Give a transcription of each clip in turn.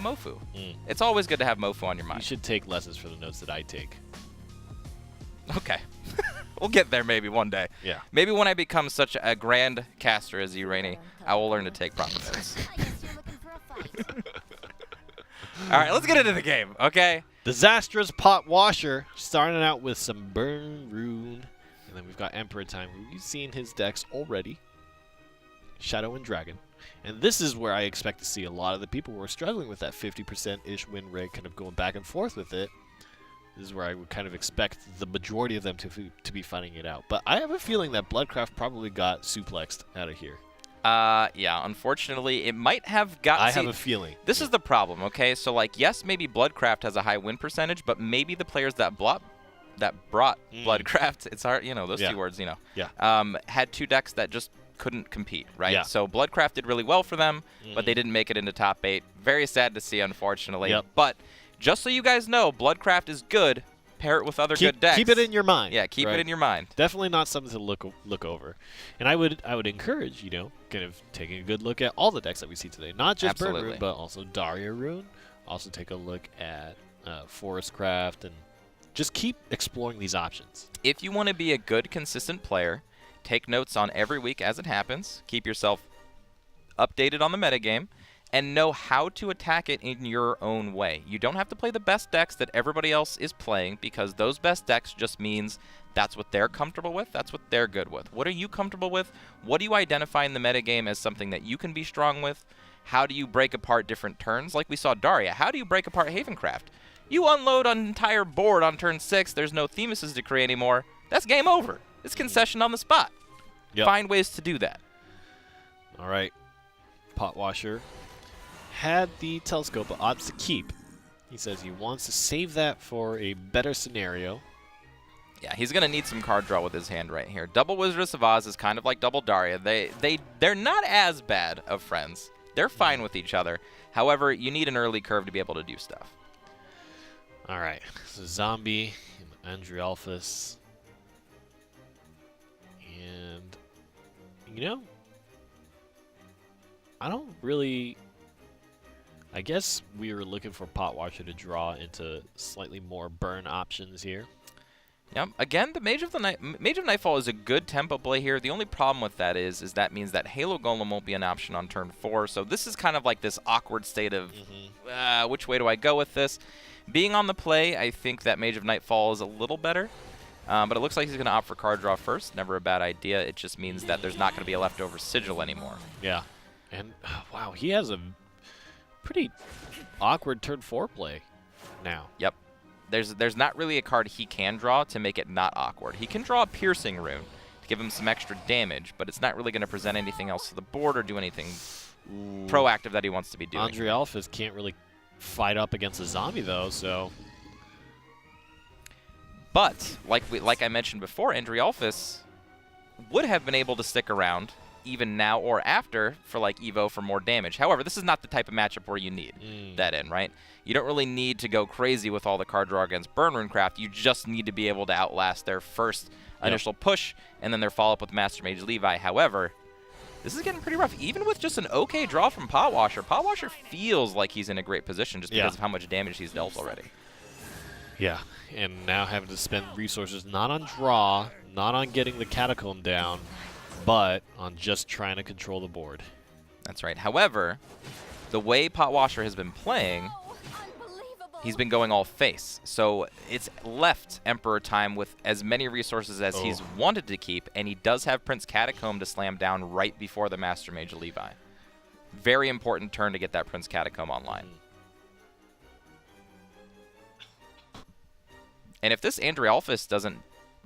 know Mofu. It's always good to have Mofu on your mind. You should take lessons from the notes that I take. Okay. We'll get there maybe one day. Yeah. Maybe when I become such a grand caster as you, Rainey, I will learn to take proper notes. All right, let's get into the game, okay? Disastrous PotWasher, starting out with some Burn Rune. And then we've got EmperorTime, who you've seen his decks already. Shadow and Dragon. And this is where I expect to see a lot of the people who are struggling with that 50%-ish win rate, kind of going back and forth with it. This is where I would kind of expect the majority of them to be finding it out. But I have a feeling that Bloodcraft probably got suplexed out of here. Yeah, unfortunately, it might have got... I have a feeling. This is the problem, okay? So, like, yes, maybe Bloodcraft has a high win percentage, but maybe the players that brought Bloodcraft, it's hard, you know, those two words, you know, had two decks that just couldn't compete, right? Yeah. So Bloodcraft did really well for them, but they didn't make it into top 8. Very sad to see, unfortunately. Yep. But just so you guys know, Bloodcraft is good. Pair it with other good decks. Keep it in your mind. Yeah, keep it in your mind. Definitely not something to look over. And I would encourage, you know, kind of taking a good look at all the decks that we see today. Not just Burn Rune, but also Daria Rune. Also take a look at Forestcraft, and just keep exploring these options. If you want to be a good, consistent player, take notes on every week as it happens. Keep yourself updated on the metagame, and know how to attack it in your own way. You don't have to play the best decks that everybody else is playing, because those best decks just means that's what they're comfortable with, that's what they're good with. What are you comfortable with? What do you identify in the metagame as something that you can be strong with? How do you break apart different turns? Like we saw Daria. How do you break apart Havencraft? You unload an entire board on turn 6, there's no Themis' Decree anymore. That's game over. It's concession on the spot. Yep. Find ways to do that. All right. PotWasher had the telescope, but opts to keep. He says he wants to save that for a better scenario. Yeah, he's going to need some card draw with his hand right here. Double Wizardess of Oz is kind of like double Daria. They're not as bad of friends. They're fine with each other. However, you need an early curve to be able to do stuff. All right. So Zombie, Andrialphus. And, you know, I don't really... I guess we were looking for PotWasher to draw into slightly more burn options here. Yep. Again, the Mage of Nightfall is a good tempo play here. The only problem with that is that means that Halo Golem won't be an option on turn 4. So this is kind of like this awkward state of which way do I go with this? Being on the play, I think that Mage of Nightfall is a little better. But it looks like he's going to opt for card draw first. Never a bad idea. It just means that there's not going to be a leftover sigil anymore. Yeah. And, wow, he has a pretty awkward turn 4 play now. Yep. There's not really a card he can draw to make it not awkward. He can draw a Piercing Rune to give him some extra damage, but it's not really going to present anything else to the board or do anything proactive that he wants to be doing. Andrialphus can't really fight up against a zombie, though, so... But, like I mentioned before, Andrialphus would have been able to stick around even now or after for like Evo for more damage. However, this is not the type of matchup where you need that in, right? You don't really need to go crazy with all the card draw against Burn Runecraft. You just need to be able to outlast their first initial push and then their follow-up with Master Mage Levi. However, this is getting pretty rough. Even with just an okay draw from PotWasher, PotWasher feels like he's in a great position just because of how much damage he's dealt already. Yeah, and now having to spend resources not on draw, not on getting the Catacomb down, but on just trying to control the board. That's right. However, the way PotWasher has been playing, he's been going all face. So it's left EmperorTime with as many resources as he's wanted to keep, and he does have Prince Catacomb to slam down right before the Master Mage Levi. Very important turn to get that Prince Catacomb online. And if this Andrialphus doesn't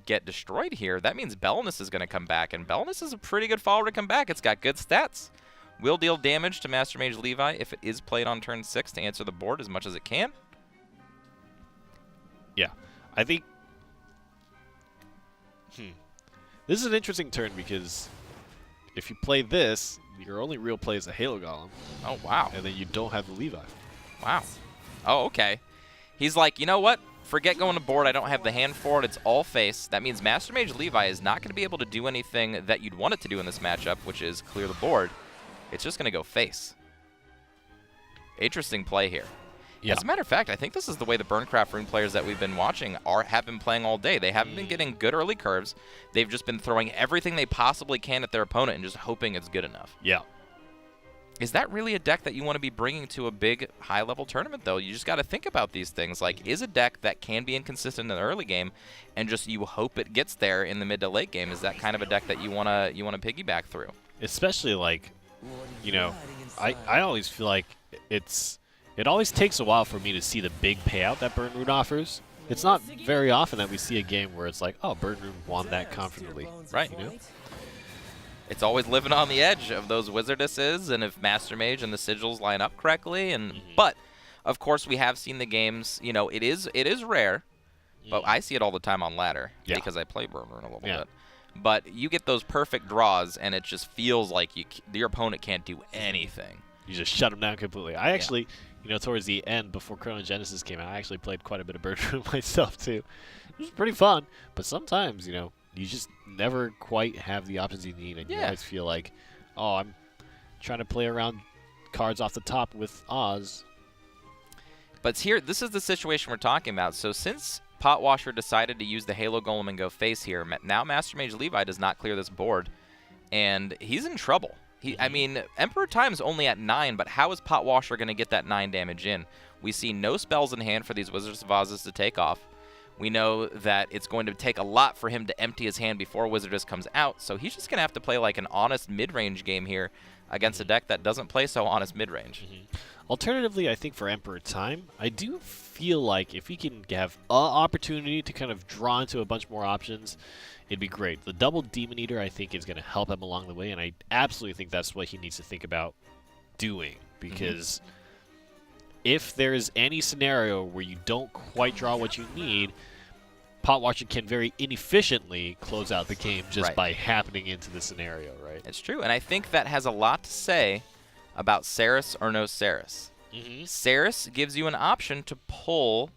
get destroyed here, that means Belenus is going to come back, and Belenus is a pretty good follower to come back. It's got good stats. Will deal damage to Master Mage Levi if it is played on turn 6 to answer the board as much as it can. Yeah, I think... This is an interesting turn because if you play this, your only real play is a Halo Golem. Oh, wow. And then you don't have the Levi. Wow. Oh, okay. He's like, you know what? Forget going to board. I don't have the hand for it. It's all face. That means Master Mage Levi is not going to be able to do anything that you'd want it to do in this matchup, which is clear the board. It's just going to go face. Interesting play here. Yeah. As a matter of fact, I think this is the way the Burncraft Rune players that we've been watching have been playing all day. They haven't been getting good early curves. They've just been throwing everything they possibly can at their opponent and just hoping it's good enough. Yeah. Is that really a deck that you want to be bringing to a big high-level tournament, though? You just got to think about these things. Like, is a deck that can be inconsistent in the early game and just you hope it gets there in the mid to late game? Is that kind of a deck that you want to piggyback through? Especially, like, you know, I always feel like it always takes a while for me to see the big payout that Burn Rune offers. It's not very often that we see a game where it's like, oh, Burn Rune won that comfortably. Right. You know? It's always living on the edge of those Wizardesses, and if Master Mage and the Sigils line up correctly. And but, of course, we have seen the games. You know, it is rare, but I see it all the time on ladder because I play Burn Rune a little bit. But you get those perfect draws, and it just feels like your opponent can't do anything. You just shut them down completely. I actually, you know, towards the end, before Chronogenesis came out, I actually played quite a bit of Burn Rune myself, too. It was pretty fun, but sometimes, you know, you just never quite have the options you need, and you always feel like, oh, I'm trying to play around cards off the top with Oz. But here, this is the situation we're talking about. So since PotWasher decided to use the Halo Golem and go face here, now Master Mage Levi does not clear this board, and he's in trouble. I mean, EmperorTime's only at 9, but how is PotWasher going to get that 9 damage in? We see no spells in hand for these Wizards of Oz's to take off. We know that it's going to take a lot for him to empty his hand before Wizardess comes out, so he's just going to have to play like an honest mid-range game here against a deck that doesn't play so honest mid-range. Alternatively, I think for EmperorTime, I do feel like if he can have an opportunity to kind of draw into a bunch more options, it'd be great. The double Demon Eater, I think, is going to help him along the way, and I absolutely think that's what he needs to think about doing, because if there is any scenario where you don't quite draw what you need, PotWasher can very inefficiently close out the game just by happening into the scenario, right? It's true, and I think that has a lot to say about Saris or no Saris. Saris gives you an option to pull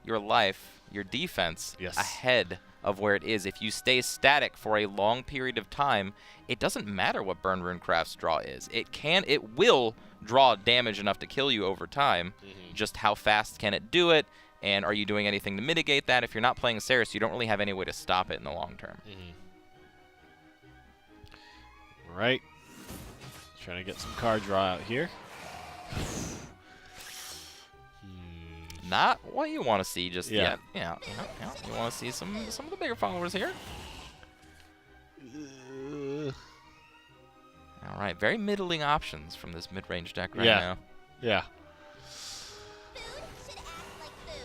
your life, your defense, ahead of where it is. If you stay static for a long period of time, it doesn't matter what Burn Runecraft's draw is. It will draw damage enough to kill you over time. Just how fast can it do it? And are you doing anything to mitigate that? If you're not playing Saris, you don't really have any way to stop it in the long term. All right. Trying to get some card draw out here. Not what you want to see just yet. Yeah. You want to see some of the bigger followers here. All right, very middling options from this mid-range deck right now. Yeah.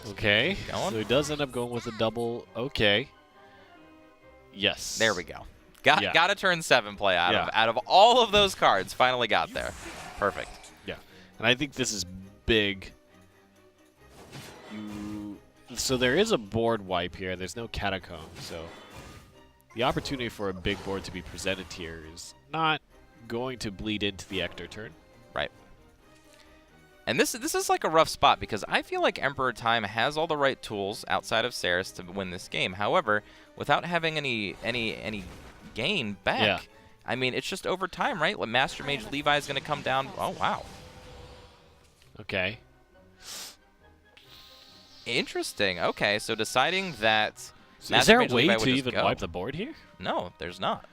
Okay. So he does end up going with a double. Okay. Yes. There we go. Got a turn 7 play out of all of those cards. Finally got there. Perfect. Yeah. And I think this is big. So there is a board wipe here. There's no Catacomb. So the opportunity for a big board to be presented here is not going to bleed into the Ector turn. Right. And this is like a rough spot because I feel like EmperorTime has all the right tools outside of Saris to win this game. However, without having any gain back, I mean, it's just over time, right? Master Mage Levi is going to come down. Oh, wow. Okay. Interesting. Okay, so deciding that is there a way to even wipe the board here? No, there's not.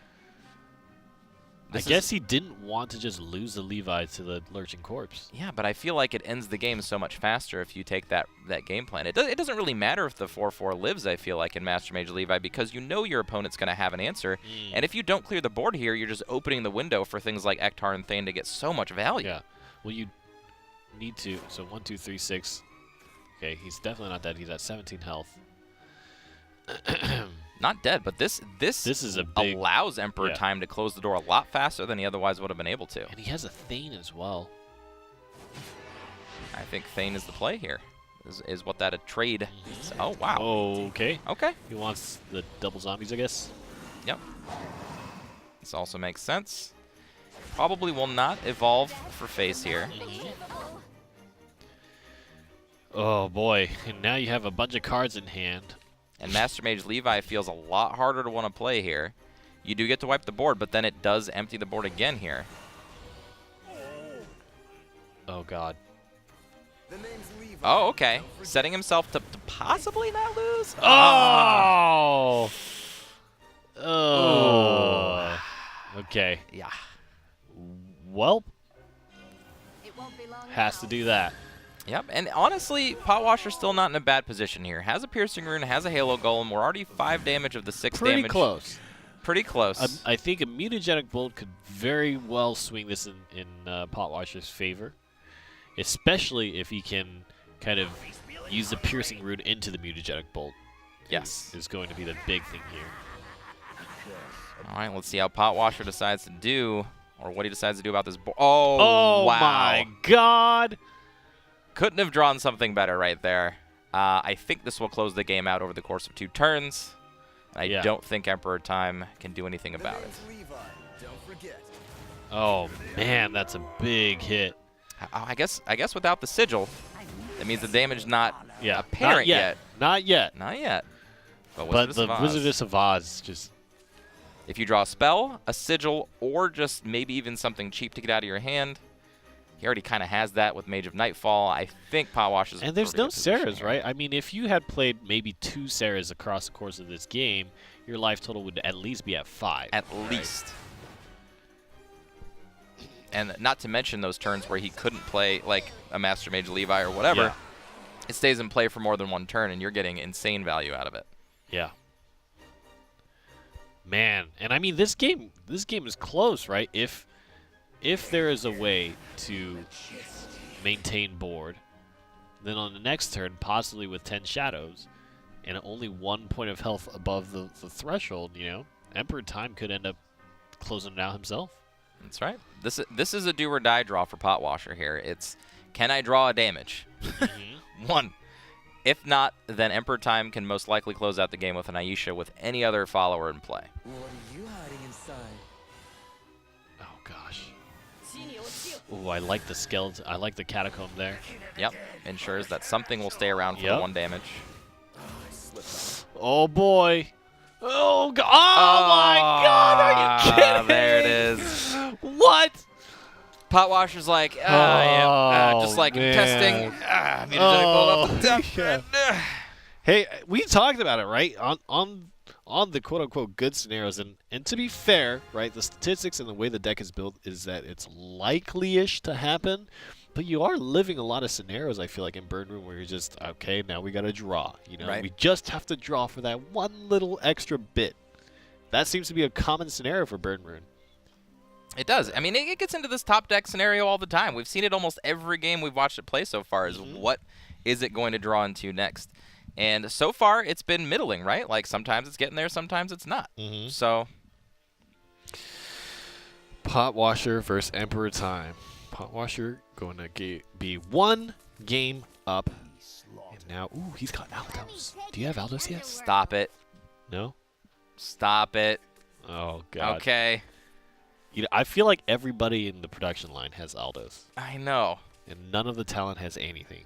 I guess he didn't want to just lose the Levi to the Lurching Corpse. Yeah, but I feel like it ends the game so much faster if you take that game plan. It doesn't really matter if the 4/4 lives, I feel like, in Master Mage Levi, because you know your opponent's going to have an answer. And if you don't clear the board here, you're just opening the window for things like Ektar and Thane to get so much value. Yeah. Well, you need to. So 1, 2, 3, 6. Okay, he's definitely not dead. He's at 17 health. Not dead, but this is a big, allows EmperorTime to close the door a lot faster than he otherwise would have been able to. And he has a Thane as well. I think Thane is the play here. Is what that a trade is. Oh, wow. Okay. Okay. He wants the double zombies, I guess. Yep. This also makes sense. Probably will not evolve for face here. Oh, boy. And now you have a bunch of cards in hand. And Master Mage Levi feels a lot harder to want to play here. You do get to wipe the board, but then it does empty the board again here. Oh, God. Oh, okay. Setting himself to possibly not lose. Oh! Oh. Okay. Yeah. Well, It won't be long has to now. do that. Yep, and honestly, PotWasher's still not in a bad position here. Has a Piercing Rune, has a Halo Golem. We're already 5 damage of the 6 Pretty damage. close. Pretty close. I think a Mutagenic Bolt could very well swing this in PotWasher's favor, especially if he can kind of use the Piercing Rune into the Mutagenic Bolt. Yes. Is going to be the big thing here. All right, let's see how PotWasher decides to do, or what he decides to do about this board. Oh, Oh wow. my God! Couldn't have drawn something better right there. I think this will close the game out over the course of 2 turns. I don't think EmperorTime can do anything about it. Oh man, that's a big hit. I guess without the sigil, that means the damage not Yeah, apparent not yet. Not yet. Not yet. But Wizardess the of Oz. Wizardess of Oz just. If you draw a spell, a sigil, or just maybe even something cheap to get out of your hand, he already kind of has that with Mage of Nightfall. I think PotWasher's And there's pretty no good position Sarahs, here. right? I mean, if you had played maybe 2 Sarahs across the course of this game, your life total would at least be at 5. At least. And not to mention those turns where he couldn't play like a Master Mage Levi or whatever. Yeah. It stays in play for more than 1 turn, and you're getting insane value out of it. Yeah. Man, and I mean this game is close, right? If there is a way to maintain board, then on the next turn, possibly with 10 shadows and only 1 point of health above the threshold, you know, EmperorTime could end up closing it out himself. That's right. This is a do or die draw for PotWasher here. It's, can I draw a damage? 1. If not, then EmperorTime can most likely close out the game with an Aisha with any other follower in play. What are you hiding inside? Oh gosh. Oh, I like the skeleton. I like the catacomb there. Yep. Ensures that something will stay around for the 1 damage. Oh boy. Oh, God. Oh my God. Are you kidding? There it is. What? PotWasher's like, just like man. testing. Mutagenic Bolt up the top. yeah. Hey, we talked about it, right? On the quote-unquote good scenarios, and to be fair, right, the statistics and the way the deck is built is that it's likely-ish to happen, but you are living a lot of scenarios, I feel like, in Burn Room where you're just, okay, now we got to draw. You know, Right. we just have to draw for that one little extra bit. That seems to be a common scenario for Burn Room. It does. I mean, it gets into this top deck scenario all the time. We've seen it almost every game we've watched it play so far is what is it going to draw into next? And so far, it's been middling, right? Like, sometimes it's getting there, sometimes it's not. So, PotWasher versus EmperorTime. PotWasher going to be 1 game up. And now, ooh, he's got Aldos. Do you have Aldos yet? stop it. No? Stop it. Oh, God. Okay. You know, I feel like everybody in the production line has Aldos, I know. and none of the talent has anything.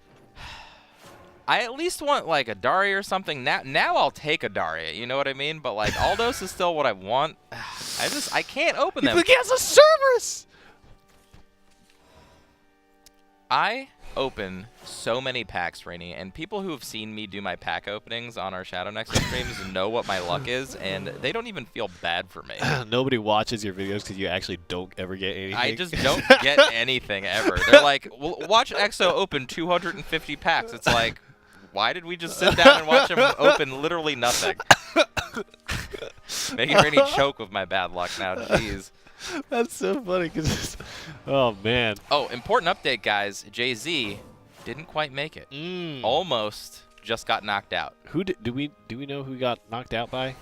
I at least want, like, a Daria or something. Now I'll take a Daria, you know what I mean? But, like, Aldos is still what I want. I can't open them. He has a Cerberus! I open so many packs, Rainey, and people who have seen me do my pack openings on our Shadow Nexus streams know what my luck is, and they don't even feel bad for me. Nobody watches your videos because you actually don't ever get anything. I just don't get anything ever. They're like, well, watch EXO open 250 packs. It's like, why did we just sit down and watch him open literally nothing? Making Rainey choke with my bad luck now. Jeez. That's so funny because, oh man. Oh, important update, guys. Jay-Z didn't quite make it. Almost just got knocked out. Who do we know who got knocked out by?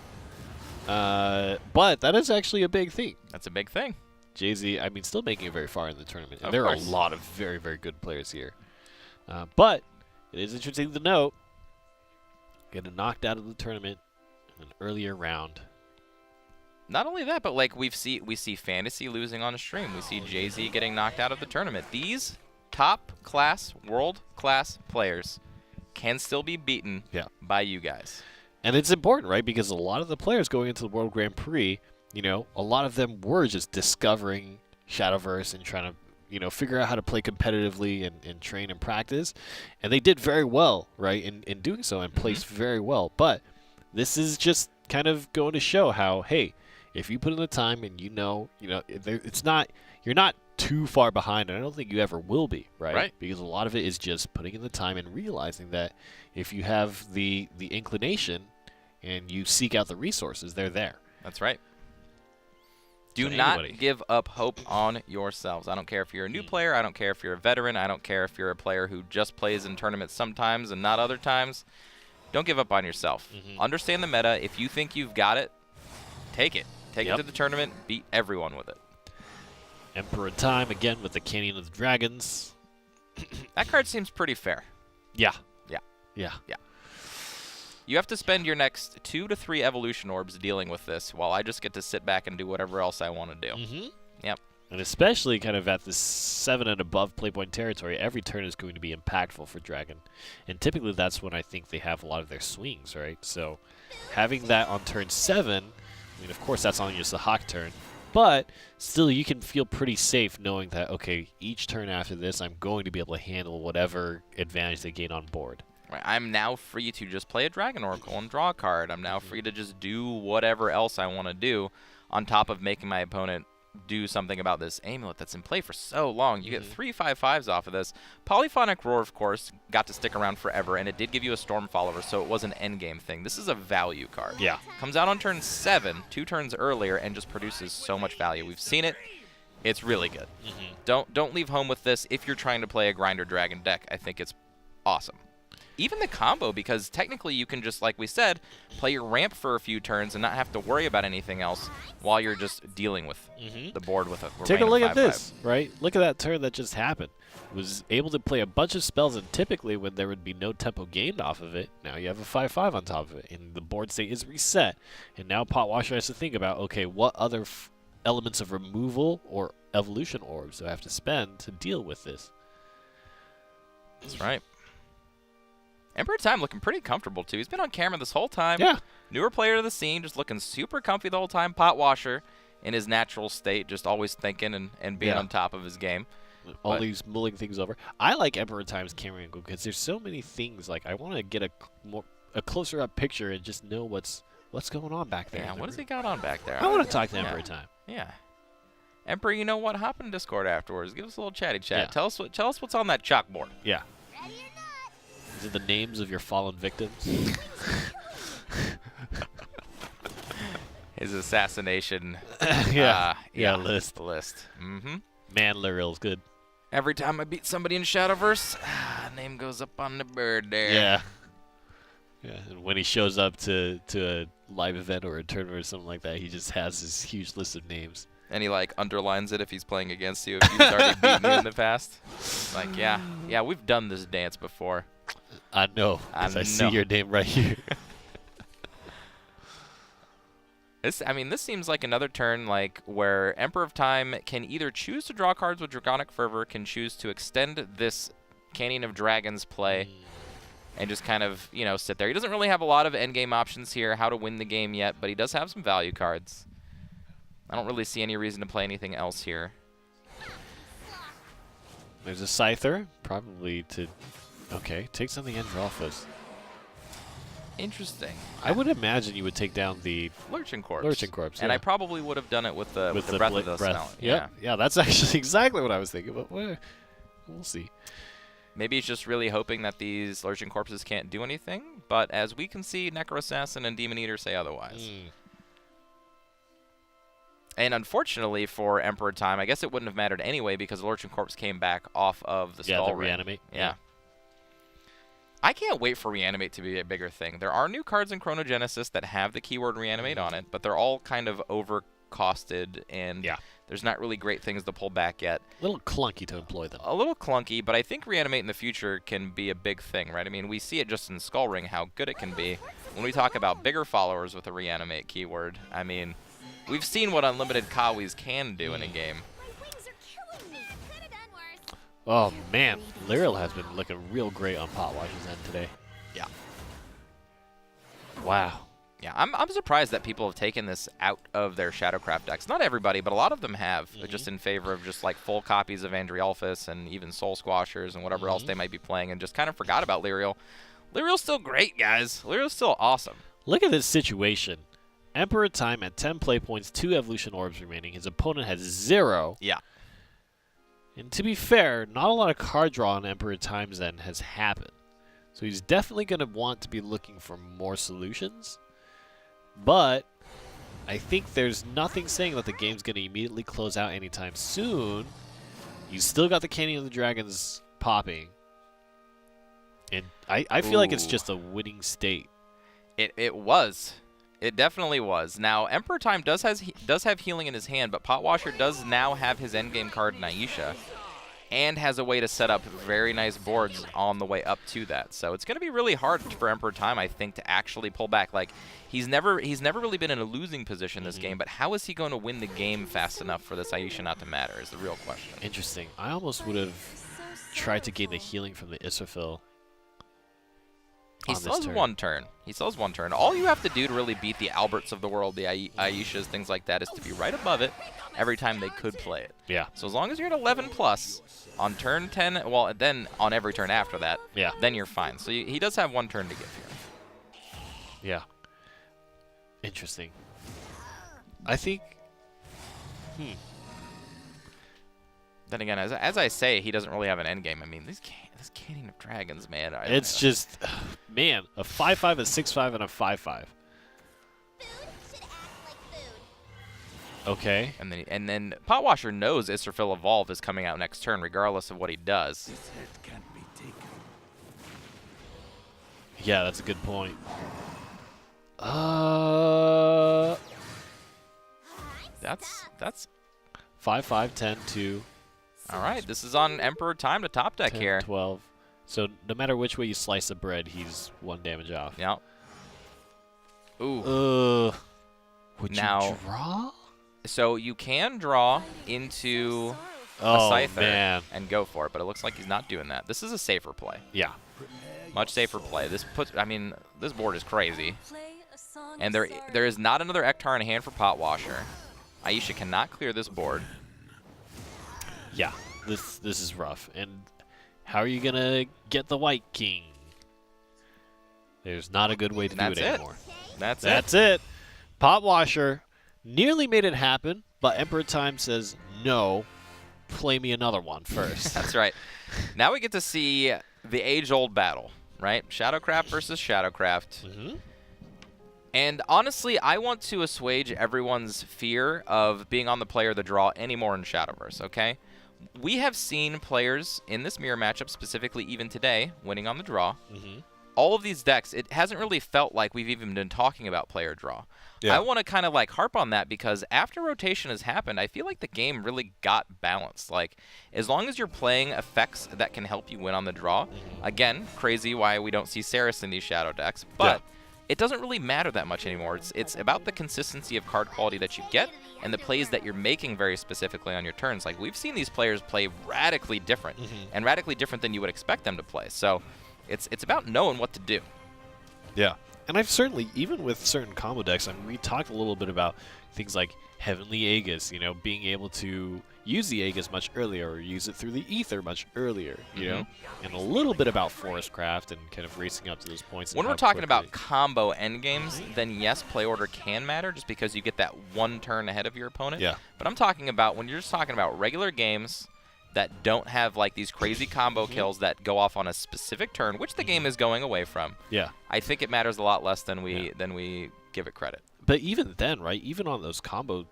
But that is actually a big thing. That's a big thing. Jay-Z, I mean, still making it very far in the tournament. And Of there course. are a lot of very, very good players here. But it is interesting to note, getting knocked out of the tournament in an earlier round. Not only that, but like we see Fantasy losing on a stream. We see Jay-Z getting knocked out of the tournament. These top class, world class players can still be beaten by you guys. And it's important, right? Because a lot of the players going into the World Grand Prix, you know, a lot of them were just discovering Shadowverse and trying to, figure out how to play competitively and train and practice. And they did very well, right, in doing so and placed very well. But this is just kind of going to show how, hey, if you put in the time and it's not, you're not too far behind, and I don't think you ever will be, right? Right. Because a lot of it is just putting in the time and realizing that if you have the inclination and you seek out the resources, they're there. That's right. Do So not anybody. give up hope on yourselves. I don't care if you're a new player. I don't care if you're a veteran. I don't care if you're a player who just plays in tournaments sometimes and not other times. Don't give up on yourself. Understand the meta. If you think you've got it, take it. Take it to the tournament. Beat everyone with it. EmperorTime again with the Canyon of the Dragons. That card seems pretty fair. Yeah. Yeah. Yeah. Yeah. You have to spend your next 2 to 3 evolution orbs dealing with this, while I just get to sit back and do whatever else I want to do. Yep. And especially kind of at this 7 and above playpoint territory, every turn is going to be impactful for Dragon. And typically that's when I think they have a lot of their swings, right? So having that on turn 7, I mean, of course that's on just the Hawk turn, but still you can feel pretty safe knowing that, okay, each turn after this I'm going to be able to handle whatever advantage they gain on board. Right. I'm now free to just play a Dragon Oracle and draw a card. I'm now free to just do whatever else I want to do, on top of making my opponent do something about this amulet that's in play for so long. You get 3 5/5s off of this. Polyphonic Roar, of course, got to stick around forever, and it did give you a Storm Follower, so it was an endgame thing. This is a value card. Yeah. Comes out on turn 7, 2 turns earlier, and just produces so much value. We've seen it. It's really good. Don't leave home with this if you're trying to play a Grinder Dragon deck. I think it's awesome. Even the combo, because technically you can just, like we said, play your ramp for a few turns and not have to worry about anything else while you're just dealing with the board with a Take a look at 5/5. this, right? Look at that turn that just happened. Was able to play a bunch of spells, and typically when there would be no tempo gained off of it, now you have a 5/5 on top of it, and the board state is reset. And now PotWasher has to think about, okay, what other elements of removal or evolution orbs do I have to spend to deal with this? That's right. EmperorTime looking pretty comfortable, too. He's been on camera this whole time. Yeah. Newer player to the scene, just looking super comfy the whole time. PotWasher in his natural state, just always thinking and being on top of his game. Always mulling things over. I like EmperorTime's camera angle because there's so many things. Like I want to get a closer up picture and just know what's going on back there. Yeah, what has he got on back there? I want to talk to EmperorTime. Yeah. Emperor, you know what? Hop in Discord afterwards. Give us a little chatty chat. Yeah. Tell us what's on that chalkboard. Yeah. Is it the names of your fallen victims? His assassination list. Man, Lurill's good. Every time I beat somebody in Shadowverse, name goes up on the bird there. Yeah. Yeah, and when he shows up to a live event or a tournament or something like that, he just has this huge list of names. And he, like, underlines it if he's playing against you, if he's already beaten you in the past. Like, yeah, we've done this dance before. I know, because I see your name right here. This seems like another turn like where Emperor of Time can either choose to draw cards with Draconic Fervor, can choose to extend this Canyon of Dragons play, and just kind of, sit there. He doesn't really have a lot of endgame options here, how to win the game yet, but he does have some value cards. I don't really see any reason to play anything else here. There's a Scyther, probably to... Okay, take something in for Alphas. Interesting. I would imagine you would take down the Lurching Corpse. Lurching Corpse, And I probably would have done it with the Breath of the Smell. Yeah, that's actually exactly what I was thinking, but we'll see. Maybe he's just really hoping that these Lurching Corpses can't do anything, but as we can see, Necroassassin and Demon Eater say otherwise. And unfortunately for Emperor Time, I guess it wouldn't have mattered anyway because the Lurching Corpse came back off of the Skull the Ring. Reanimate. Yeah. I can't wait for Reanimate to be a bigger thing. There are new cards in Chronogenesis that have the keyword Reanimate on it, but they're all kind of overcosted, and there's not really great things to pull back yet. A little clunky to employ them. A little clunky, but I think Reanimate in the future can be a big thing, right? I mean, we see it just in Skull Ring how good it can be. When we talk about bigger followers with a Reanimate keyword, I mean, we've seen what Unlimited Kawis can do in a game. Oh, man. Lyrill has been looking real great on PotWasher's end today. Yeah. Wow. Yeah, I'm surprised that people have taken this out of their Shadowcraft decks. Not everybody, but a lot of them have, just in favor of just like full copies of Andrialphus and even Soul Squashers and whatever else they might be playing, and just kind of forgot about Lyriel. Lyriel's still great, guys. Lyriel's still awesome. Look at this situation. EmperorTime at 10 play points, 2 evolution orbs remaining. His opponent has 0. Yeah. And to be fair, not a lot of card draw on EmperorTime's end has happened. So he's definitely going to want to be looking for more solutions. But I think there's nothing saying that the game's going to immediately close out anytime soon. You still got the Canyon of the Dragons popping. And I feel like it's just a winning state. It was. It definitely was. Now, EmperorTime does have healing in his hand, but PotWasher does now have his endgame card, Naisha, and has a way to set up very nice boards on the way up to that. So it's going to be really hard for EmperorTime, I think, to actually pull back. Like, he's never really been in a losing position this game, but how is he going to win the game fast enough for this Aisha not to matter is the real question. Interesting. I almost would have tried to gain the healing from the Israfil. He still has one turn. He still has one turn. All you have to do to really beat the Alberts of the world, the Aishas, things like that, is to be right above it every time they could play it. Yeah. So as long as you're at 11 plus on turn 10, well, then on every turn after that, yeah, then you're fine. So he does have one turn to give here. Yeah. Interesting. I think. Then again, as I say, he doesn't really have an end game. I mean, this Canyon of Dragons, man. It's just, man, a 5/5, a 6/5, and a 5/5. Okay. And then PotWasher knows Israfil Evolve is coming out next turn, regardless of what he does. His head can't be taken. Yeah, that's a good point. That's 5/5, 10, 2. All right. This is on EmperorTime to top deck 10, here. 12. So no matter which way you slice the bread, he's 1 damage off. Yeah. Ooh. Would now, you draw? So you can draw into a Oh, Scyther man. and go for it, but it looks like he's not doing that. This is a safer play. Yeah. Much safer play. This board is crazy. And there is not another Ektar in hand for PotWasher. Aisha cannot clear this board. Yeah. This is rough. And how are you going to get the White King? There's not a good way to do it anymore. That's it. PotWasher nearly made it happen, but EmperorTime says, no, play me another one first. That's right. Now we get to see the age-old battle, right? Shadowcraft versus Shadowcraft. Mm-hmm. And honestly, I want to assuage everyone's fear of being on the play or the draw anymore in Shadowverse, okay? We have seen players in this mirror matchup, specifically even today, winning on the draw. Mm-hmm. All of these decks, it hasn't really felt like we've even been talking about play or draw. Yeah. I want to kind of like harp on that because after rotation has happened, I feel like the game really got balanced. Like, as long as you're playing effects that can help you win on the draw, again, crazy why we don't see Saris in these Shadow decks, but it doesn't really matter that much anymore. It's about the consistency of card quality that you get and the plays that you're making very specifically on your turns. Like, we've seen these players play radically different, and radically different than you would expect them to play. So it's about knowing what to do. Yeah. And I've certainly, even with certain combo decks, I mean, we talked a little bit about things like Heavenly Aegis, you know, being able to use the Aegis much earlier or use it through the Ether much earlier, you know, and a little bit about Forestcraft and kind of racing up to those points. When we're talking about combo endgames, then yes, play order can matter just because you get that one turn ahead of your opponent. Yeah. But I'm talking about when you're just talking about regular games that don't have like these crazy combo kills that go off on a specific turn, which the game is going away from. Yeah. I think it matters a lot less than we give it credit. But even then, right, even on those combo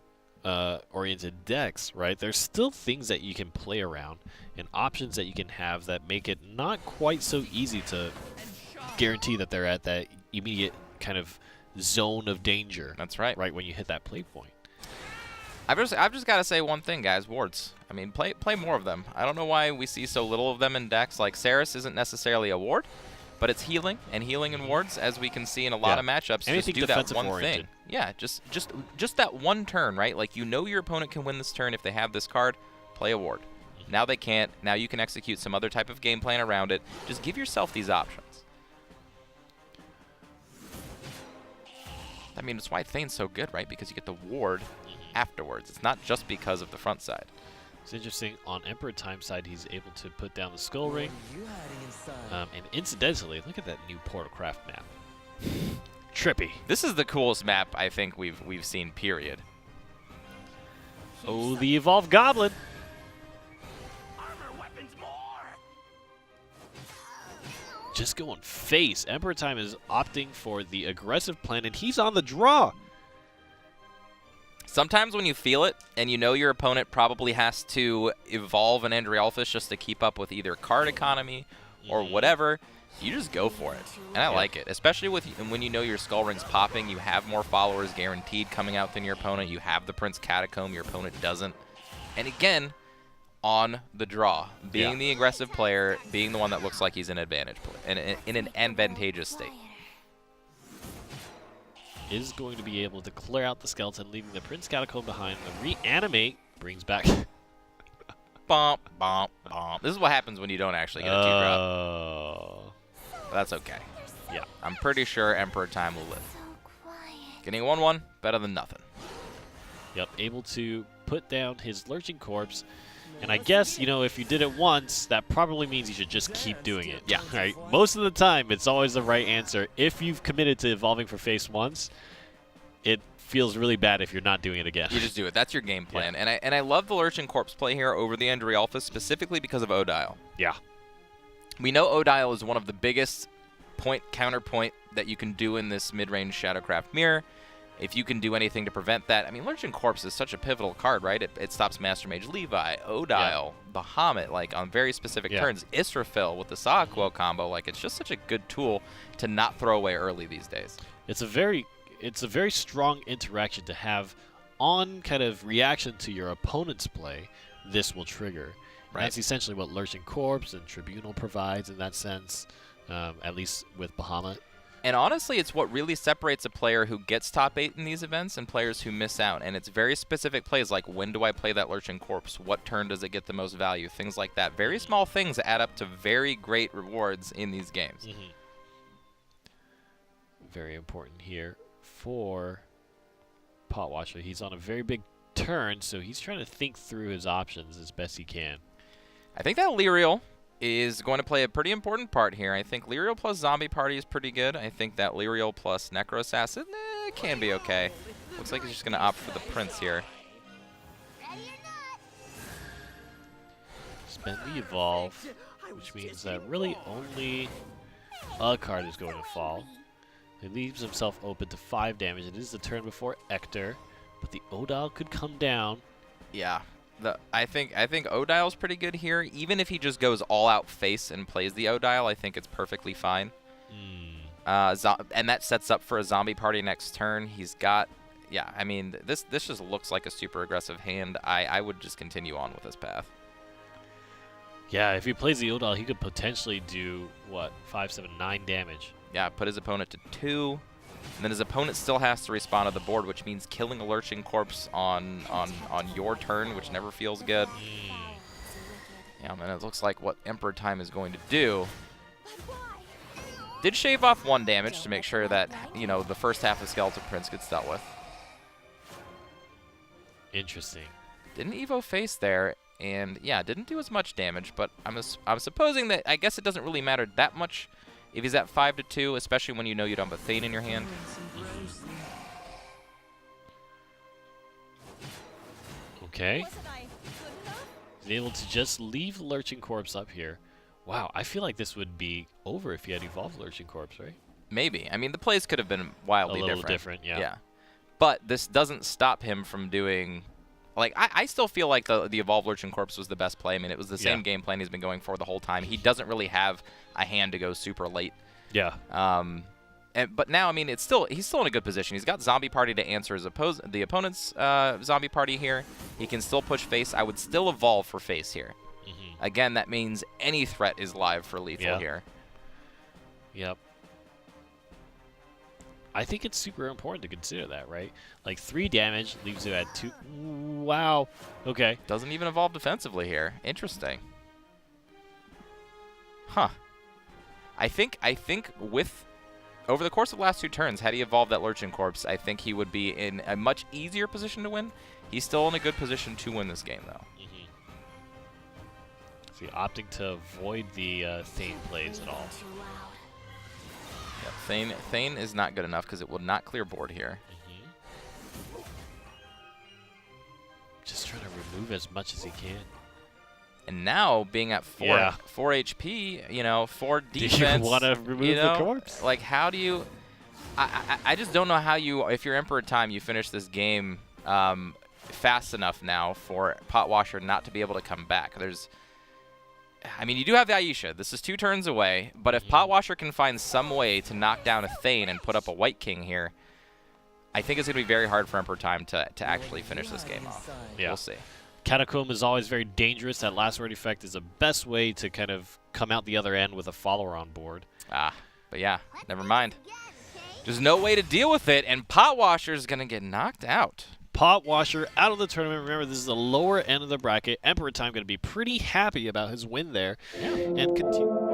oriented decks, right, there's still things that you can play around and options that you can have that make it not quite so easy to guarantee that they're at that immediate kind of zone of danger. That's right. Right when you hit that play point. I've just got to say one thing, guys. Wards. I mean, play more of them. I don't know why we see so little of them in decks. Like, Saris isn't necessarily a ward, but it's healing and wards, as we can see in a lot of matchups. Anything just do that one oriented. thing. Yeah, just that one turn, right? Like, you know your opponent can win this turn if they have this card. Play a ward. Now they can't. Now you can execute some other type of game plan around it. Just give yourself these options. I mean, it's why Thane's so good, right? Because you get the ward afterwards. It's not just because of the front side. It's interesting, on EmperorTime side, he's able to put down the Skull Ring. And incidentally, look at that new Portalcraft map. Trippy. This is the coolest map I think we've seen, period. Oh, the Evolved Goblin. Just going face. EmperorTime is opting for the aggressive plan, and he's on the draw. Sometimes when you feel it, and you know your opponent probably has to evolve an Andrialphus just to keep up with either card economy or whatever, you just go for it. And I like it, especially when you know your Skull Ring's popping, you have more followers guaranteed coming out than your opponent, you have the Prince Catacomb, your opponent doesn't. And again, on the draw, being the aggressive player, being the one that looks like he's in an advantageous state. Is going to be able to clear out the skeleton, leaving the Prince Catacomb behind. The reanimate brings back. Bump, bump, bump. This is what happens when you don't actually get a 2-drop. Oh. But that's okay. Yeah. I'm pretty sure EmperorTime will live. Getting a 1-1, better than nothing. Yep, able to put down his Lurching Corpse. And I guess, you know, if you did it once, that probably means you should just keep doing it. Yeah. Right? Most of the time, it's always the right answer. If you've committed to evolving for face once, it feels really bad if you're not doing it again. You just do it. That's your game plan. Yeah. And I love the Lurching Corpse play here over the Andrialphus, specifically because of Odile. Yeah. We know Odile is one of the biggest counterpoint that you can do in this mid-range Shadowcraft mirror. If you can do anything to prevent that, I mean, Lurching Corpse is such a pivotal card, right? It stops Master Mage Levi, Odile, Bahamut, like on very specific turns. Israfil with the Saaquo combo, like it's just such a good tool to not throw away early these days. It's a very strong interaction to have on kind of reaction to your opponent's play. This will trigger. Right. That's essentially what Lurching Corpse and Tribunal provides in that sense, at least with Bahamut. And honestly, it's what really separates a player who gets top 8 in these events and players who miss out. And it's very specific plays like, when do I play that Lurching Corpse? What turn does it get the most value? Things like that. Very small things add up to very great rewards in these games. Mm-hmm. Very important here for PotWasher. He's on a very big turn, so he's trying to think through his options as best he can. I think that Lyriel is going to play a pretty important part here. I think Lyriel plus Zombie Party is pretty good. I think that Lyriel plus Necro Assassin can be okay. Looks like he's just going to opt for the Prince here. Spend the Evolve, which means that really only a card is going to fall. He leaves himself open to 5 damage. It is the turn before Ector, but the Odile could come down. Yeah. I think Odile's pretty good here. Even if he just goes all out face and plays the Odile, I think it's perfectly fine. And that sets up for a Zombie Party next turn. He's got, I mean, this just looks like a super aggressive hand. I would just continue on with this path. Yeah, if he plays the Odile, he could potentially do, what, 5, 7, 9 damage. Yeah, put his opponent to 2. And then his opponent still has to respond to the board, which means killing a Lurching Corpse on your turn, which never feels good. Yeah, and it looks like what EmperorTime is going to do. Did shave off 1 damage to make sure that, you know, the first half of Skeleton Prince gets dealt with. Interesting. Didn't Evo face there, and yeah, didn't do as much damage, but I'm supposing that, I guess it doesn't really matter that much if he's at 5 to 2, especially when you know you don't have a Thane in your hand. Okay. He's able to just leave Lurching Corpse up here. Wow, I feel like this would be over if he had evolved Lurching Corpse, right? Maybe. I mean, the plays could have been wildly different. A little different, yeah. Yeah. But this doesn't stop him from doing... Like, I still feel like the Evolved Lurching Corpse was the best play. I mean, it was the same game plan he's been going for the whole time. He doesn't really have a hand to go super late. Yeah. But now, I mean, he's still in a good position. He's got Zombie Party to answer the opponent's Zombie Party here. He can still push face. I would still evolve for face here. Again, that means any threat is live for lethal here. Yep. I think it's super important to consider that, right? Like 3 damage leaves it at 2. Wow. Okay. Doesn't even evolve defensively here. Interesting. Huh. I think with over the course of the last 2 turns, had he evolved that Lurchin Corpse, I think he would be in a much easier position to win. He's still in a good position to win this game, though. So opting to avoid the Thane plays at all. Yep, Thane is not good enough because it will not clear board here. Just trying to remove as much as he can. And now, being at 4 HP, you know, 4 defense. Do you want to remove the corpse? Like, how do you... I just don't know how you... If you're Emperor Time, you finish this game fast enough now for PotWasher not to be able to come back. There's... I mean, you do have Aisha. This is 2 turns away. But if PotWasher can find some way to knock down a Thane and put up a White King here, I think it's going to be very hard for Emperor Time to actually finish this game off. Yeah. We'll see. Catacomb is always very dangerous. That last word effect is the best way to kind of come out the other end with a follower on board. But yeah, never mind. There's no way to deal with it, and PotWasher is going to get knocked out. PotWasher out of the tournament. Remember, this is the lower end of the bracket. Emperor Time going to be pretty happy about his win there. And continue.